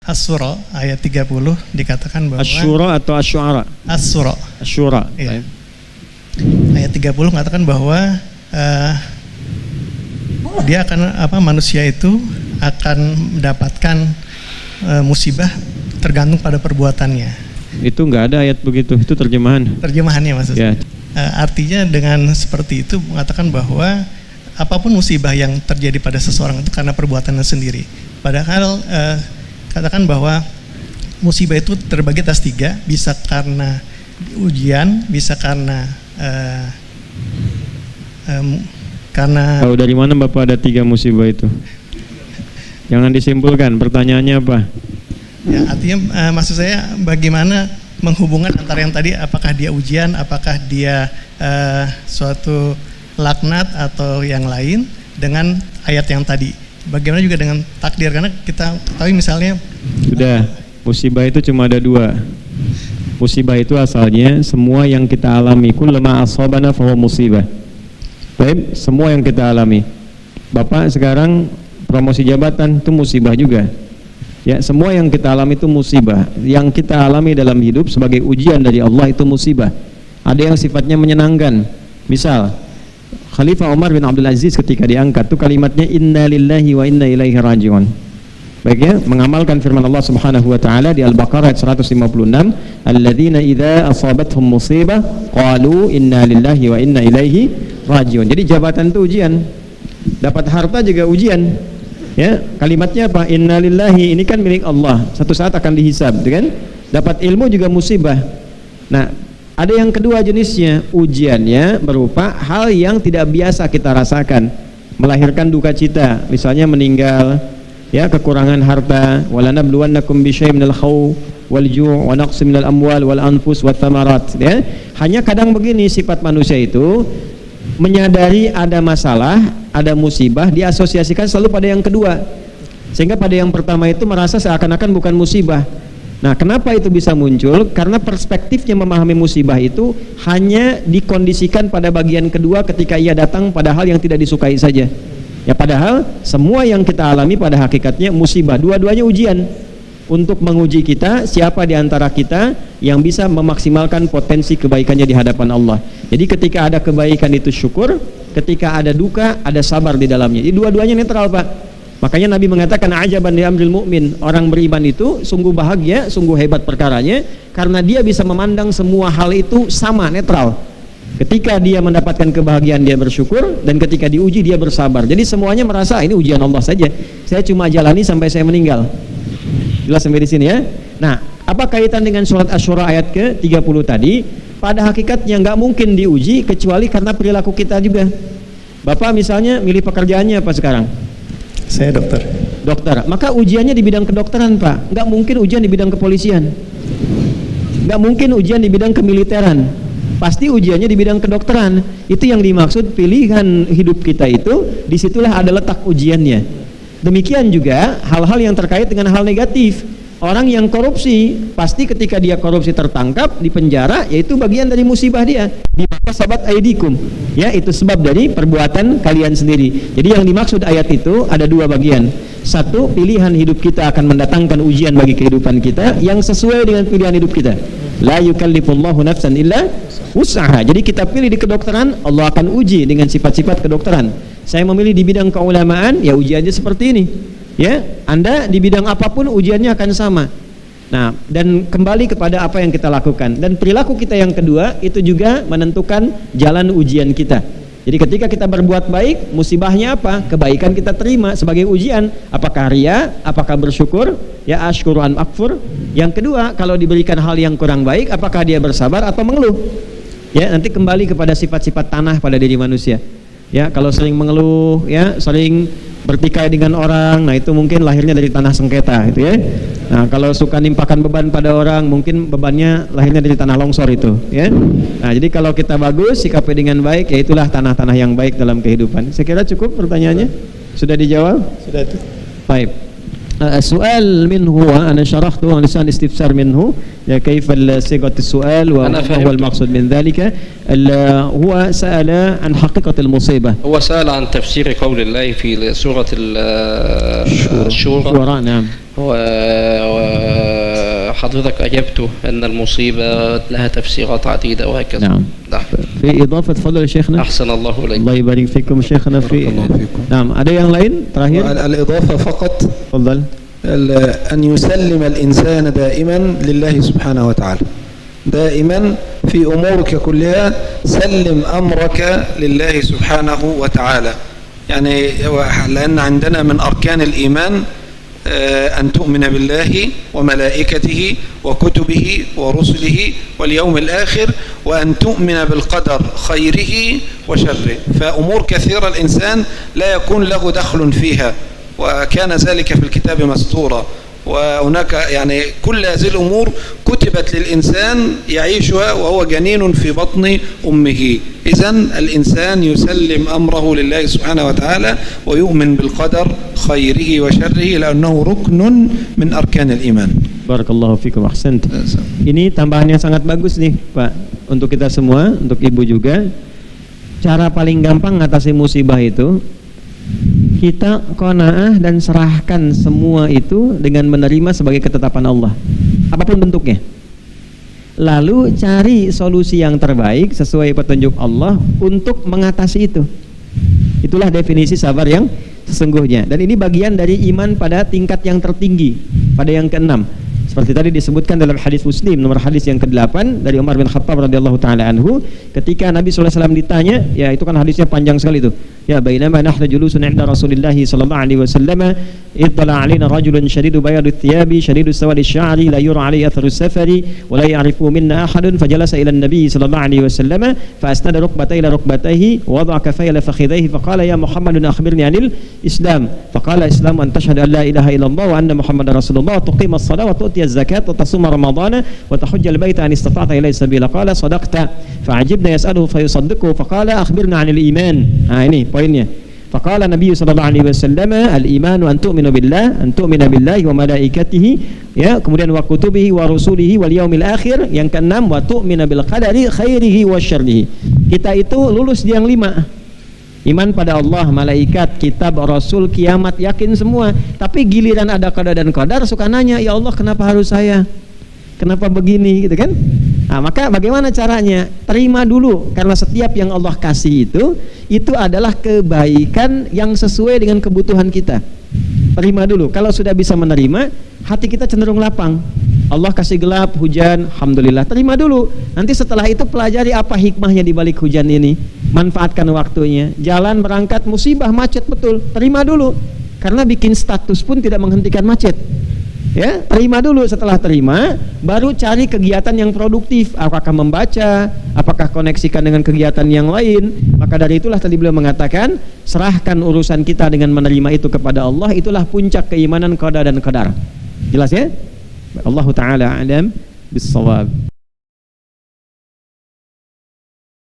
As-Sura ayat 30 dikatakan bahwa Asy-Syura atau Asy-Syu'ara? As-Sura. Asy-Syura. Iya. Ayat 30 mengatakan bahwa dia akan manusia itu akan mendapatkan musibah tergantung pada perbuatannya. Itu enggak ada ayat begitu, itu terjemahan. Terjemahannya maksudnya. Ya. Artinya dengan seperti itu mengatakan bahwa apapun musibah yang terjadi pada seseorang itu karena perbuatannya sendiri. Padahal katakan bahwa musibah itu terbagi atas 3, bisa karena ujian, bisa karena Tahu dari mana Bapak ada 3 musibah itu? Jangan disimpulkan, pertanyaannya apa? Ya, artinya maksud saya bagaimana menghubungkan antara yang tadi, apakah dia ujian, apakah dia suatu laknat atau yang lain dengan ayat yang tadi. Bagaimana juga dengan takdir, karena kita tahu misalnya sudah, musibah itu cuma ada 2. Musibah itu asalnya semua yang kita alami, kullama asabana fahuwa musibah. Baik, semua yang kita alami. Bapak sekarang promosi jabatan itu musibah juga. Ya, semua yang kita alami itu musibah. Yang kita alami dalam hidup sebagai ujian dari Allah itu musibah. Ada yang sifatnya menyenangkan. Misal Khalifah Umar bin Abdul Aziz ketika diangkat itu kalimatnya inna lillahi wa inna ilaihi raji'un. Baik ya, mengamalkan firman Allah Subhanahu wa taala di Al-Baqarah ayat 156, alladzina idza asabathum musibah qalu inna lillahi wa inna ilaihi raji'un. Jadi jabatan itu ujian. Dapat harta juga ujian. Ya, kalimatnya apa? Inna lillahi, ini kan milik Allah. Satu saat akan dihisab, kan? Dapat ilmu juga musibah. Nah, ada yang kedua jenisnya, ujiannya berupa hal yang tidak biasa kita rasakan, melahirkan duka cita, misalnya meninggal, ya, kekurangan harta, walanabluwannakum bisyai'in minal khawf wal ju' wa naqsin minal amwal wal anfus wat thamarat, ya. Hanya kadang begini sifat manusia itu, menyadari ada masalah, ada musibah, diasosiasikan selalu pada yang kedua, sehingga pada yang pertama itu merasa seakan-akan bukan musibah. Nah, kenapa itu bisa muncul? Karena perspektifnya memahami musibah itu hanya dikondisikan pada bagian kedua ketika ia datang pada hal yang tidak disukai saja. Ya, padahal semua yang kita alami pada hakikatnya musibah. Dua-duanya ujian untuk menguji kita, siapa di antara kita yang bisa memaksimalkan potensi kebaikannya di hadapan Allah. Jadi ketika ada kebaikan itu syukur, ketika ada duka ada sabar di dalamnya. Jadi dua-duanya netral, Pak. Makanya Nabi mengatakan ajaban li amril mu'min, orang beriman itu sungguh bahagia, sungguh hebat perkaranya, karena dia bisa memandang semua hal itu sama, netral. Ketika dia mendapatkan kebahagiaan dia bersyukur, dan ketika diuji dia bersabar. Jadi semuanya merasa ini ujian Allah saja, saya cuma jalani sampai saya meninggal. Jelas sampai di sini ya. Nah, apa kaitan dengan surat Asy-Syura ayat ke-30 tadi? Pada hakikatnya nggak mungkin diuji kecuali karena perilaku kita juga. Bapak misalnya milih pekerjaannya apa sekarang? saya dokter. Dokter, maka ujiannya di bidang kedokteran, Pak. Nggak mungkin ujian di bidang kepolisian, nggak mungkin ujian di bidang kemiliteran. Pasti ujiannya di bidang kedokteran. Itu yang dimaksud pilihan hidup kita itu, disitulah ada letak ujiannya. Demikian juga hal-hal yang terkait dengan hal negatif. Orang yang korupsi, pasti ketika dia korupsi tertangkap, di penjara, yaitu bagian dari musibah dia. Di sabat aidikum, ya, itu sebab dari perbuatan kalian sendiri. Jadi yang dimaksud ayat itu ada 2 bagian. Satu, pilihan hidup kita akan mendatangkan ujian bagi kehidupan kita yang sesuai dengan pilihan hidup kita. La yukallifullahu nafsan illa wus'aha. Jadi kita pilih di kedokteran, Allah akan uji dengan sifat-sifat kedokteran. Saya memilih di bidang keulamaan, ya ujiannya seperti ini. Ya, Anda di bidang apapun ujiannya akan sama. Nah, dan kembali kepada apa yang kita lakukan, dan perilaku kita yang kedua itu juga menentukan jalan ujian kita. Jadi ketika kita berbuat baik, musibahnya apa? Kebaikan kita terima sebagai ujian. Apakah ria? Apakah bersyukur? Ya, asykuru an akfur. Yang kedua, kalau diberikan hal yang kurang baik, apakah dia bersabar atau mengeluh? Ya, nanti kembali kepada sifat-sifat tanah pada diri manusia. Ya, kalau sering mengeluh, ya, sering bertikai dengan orang, nah itu mungkin lahirnya dari tanah sengketa, gitu ya. Nah, kalau suka nimpakan beban pada orang, mungkin bebannya lahirnya dari tanah longsor itu, ya. Nah, jadi kalau kita bagus, sikapi dengan baik, ya itulah tanah-tanah yang baik dalam kehidupan. Saya kira cukup pertanyaannya. Sudah dijawab? Sudah itu. Baik. السؤال منه هو أنا شرحته لسان استفسار منه كيف صيغة السؤال وما هو المقصود من ذلك. هو سأل عن حقيقة المصيبة. هو سأل عن تفسير قول الله في سورة الشورى. نعم. وحضرتك أجبته أن المصيبة لها تفسيرات عديدة وهكذا. نعم. في إضافة تفضل يا شيخنا. أحسن الله إليك. الله يبارك فيكم شيخنا. في نعم ada yang lain terakhir. الإضافة فقط. تفضل. أن يسلم الإنسان دائما لله سبحانه وتعالى. دائما في أمورك كلها سلم أمرك لله سبحانه وتعالى. يعني لأن عندنا من أركان الإيمان أن تؤمن بالله وملائكته وكتبه ورسله واليوم الآخر وأن تؤمن بالقدر خيره وشره. فأمور كثيرة الإنسان لا يكون له دخل فيها وكان ذلك في الكتاب مسطورا. وهناك يعني كل هذه الأمور كتبت للإنسان يعيشها وهو جنين في بطن أمه. إذن الإنسان يسلم أمره لله سبحانه وتعالى ويؤمن بالقدر خيره وشره لأنه ركن من أركان الإيمان. Barakallahu fikum, ahsant. Ini tambahannya sangat bagus nih Pak, untuk kita semua, untuk Ibu juga. Cara paling gampang ngatasi musibah itu kita qanaah dan serahkan semua itu dengan menerima sebagai ketetapan Allah, apapun bentuknya. Lalu cari solusi yang terbaik sesuai petunjuk Allah untuk mengatasi itu. Itulah definisi sabar yang sesungguhnya. Dan ini bagian dari iman pada tingkat yang tertinggi, pada yang keenam. Seperti tadi disebutkan dalam hadis Muslim nomor hadis yang ke-8 dari Umar bin Khattab radhiyallahu taala anhu, ketika Nabi sallallahu alaihi wasallam ditanya, ya itu kan hadisnya panjang sekali itu. Ya bainama nahnu julusun 'inda Rasulillah sallallahu alaihi wasallam ittala 'alaina rajulun shadidu bayadi thiyabi shadidu sawadi sya'ri la yura 'alaihi atharu safari wa la ya'rifu minna ahadun fajalasa ila an-nabi sallallahu alaihi wasallam fa asnada rukbatayhi ila rukbatayhi wa wada'a kaffayhi ila fakhidhayhi fa qala ya Muhammadun akhbirni 'anil Islam. Fa qala Islam an tashhadu an la ilaha illallah wa anna Muhammadar Rasulullah wa tuqima as-salata wa tu'ti az-zakata wa tasuma ramadhana wa tahujja al-baita an istata'ta ilayhi sabila. Qala sadaqta. Fa'ajibna yas'aluhu fa yusaddiqu fa qala akhbirna 'anil iman. Nah ini poinnya. Faqala Nabi sallallahu alaihi wasallam al-iman an tu'minu billah, an tu'mina billahi wa malaikatihi, ya, kemudian wa kutubihi wa rusulihi wal yaumil akhir, yang keenam wa tu'mina bil qadari khairihi wa syarrihi. Kita itu lulus di yang 5. Iman pada Allah, malaikat, kitab, rasul, kiamat, yakin semua. Tapi giliran ada qada dan qadar suka nanya, ya Allah kenapa harus saya? Kenapa begini, gitu kan? Nah, maka bagaimana caranya? Terima dulu, karena setiap yang Allah kasih itu adalah kebaikan yang sesuai dengan kebutuhan kita. Terima dulu. Kalau sudah bisa menerima, hati kita cenderung lapang. Allah kasih gelap, hujan, alhamdulillah. Terima dulu. Nanti setelah itu pelajari apa hikmahnya di balik hujan ini. Manfaatkan waktunya. Jalan berangkat musibah, macet betul. Terima dulu. Karena bikin status pun tidak menghentikan macet. Ya, terima dulu. Setelah terima, baru cari kegiatan yang produktif. Apakah membaca, apakah koneksikan dengan kegiatan yang lain. Maka dari itulah tadi beliau mengatakan, serahkan urusan kita dengan menerima itu kepada Allah. Itulah puncak keimanan qada dan qadar. Jelas ya? Allah Ta'ala a'lam bis-shawab.